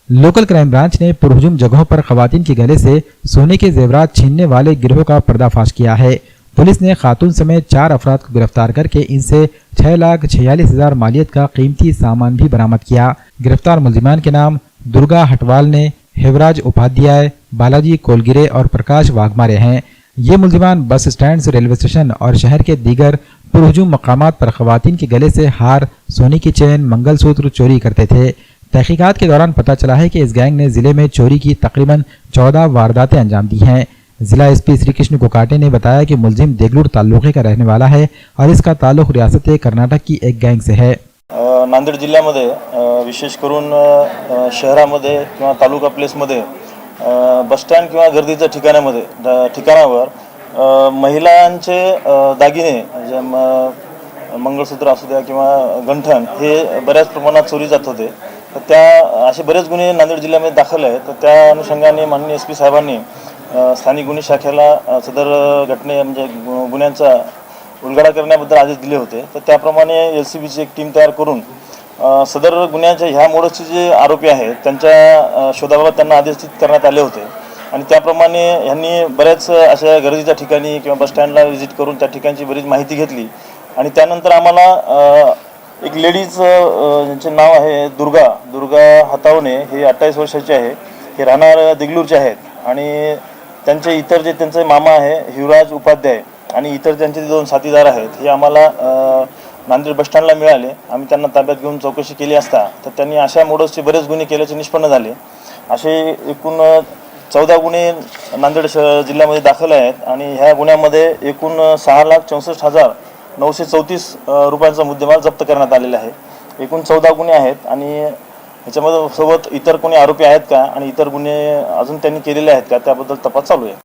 Local crime branch ने पुरहुजुम जगहों पर खवातीन के गले से सोने के जेवरात छीनने वाले गिरोह का पर्दाफाश किया है। पुलिस ने खातून समेत 4 अफराद को गिरफ्तार करके इनसे 6,46,000 मालियत का कीमती सामान भी बरामद किया। गिरफ्तार मुलजिमान के नाम दुर्गा हटवाल ने, हेवराज उपाध्याय, बालाजी कोलगिरे और प्रकाश वाघमारे हैं। ये मुलजिमान बस स्टैंड से रेलवे स्टेशन और शहर के दीगर पुरहुजुम मकामात पर खवातीन के गले से हार, सोने की चेन, मंगलसूत्र चोरी करते थे। तहकीकात के दौरान पता चला है कि इस गैंग ने जिले में चोरी की तकरीबन 14 वारदातें अंजाम दी हैं। जिला एसपी श्री कृष्ण कोकाटे ने बताया कि मुलजिम देगलूर तालुके का रहने वाला है और इसका ताल्लुक रियासत कर्नाटक की एक गैंग से है। नांदेड जिल्ह्यामध्ये विशेष करून शहरामध्ये किंवा तालुका प्लेसमध्ये बसस्टँड किंवा गर्दीच्या ठिकाणावर महिलांचे दागिने मंगळसूत्र असू द्या किंवा गंठण हे बऱ्याच प्रमाणात चोरी जात होते। तर त्या असे बरेच गुन्हे नांदेड जिल्ह्यामध्ये दाखल आहेत। तर त्या अनुषंगाने माननीय एसपी साहेबांनी स्थानिक गुन्हे शाखेला सदर घटने म्हणजे गुन्ह्यांचा उलगडा करण्याबद्दल आदेश दिले होते। तर त्याप्रमाणे एलसीबीची एक टीम तयार करून सदर गुन्ह्याच्या ह्या मोडसचे जे आरोपी आहेत त्यांच्या शोधाबाबत त्यांना आदेश करण्यात आले होते आणि त्याप्रमाणे यांनी बऱ्याच अशा गर्दीच्या ठिकाणी किंवा बस स्टँडला व्हिजिट करून त्या ठिकाणची बरीच माहिती घेतली आणि त्यानंतर आम्हाला एक लेडीज ज्यांचे नाव आहे दुर्गा हतावणे, हे 28 वर्षाचे आहे, हे राहणार देगलूरचे आहेत आणि त्यांचे इतर जे त्यांचे मामा आहे हिवराज उपाध्याय आणि इतर त्यांचे 2 साथीदार आहेत हे आम्हाला नांदेड बसस्टँडला मिळाले। आम्ही त्यांना ताब्यात घेऊन चौकशी केली असता तर त्यांनी अशा मोडसचे बरेच गुन्हे केल्याचे निष्पन्न झाले। असे एकूण 14 गुन्हे नांदेड जिल्ह्यामध्ये दाखल आहेत आणि ह्या गुन्ह्यामध्ये एकूण 6,64,934 रुपयांचा मुद्देमाल जप्त करण्यात आलेला आहे। एकूण 14 गुन्हे आहेत आणि ह्याच्यामध्ये सोबत इतर कोणी आरोपी आहेत का आणि इतर गुन्हे अजून त्यांनी केलेले आहेत का त्याबद्दल तपास चालू आहे।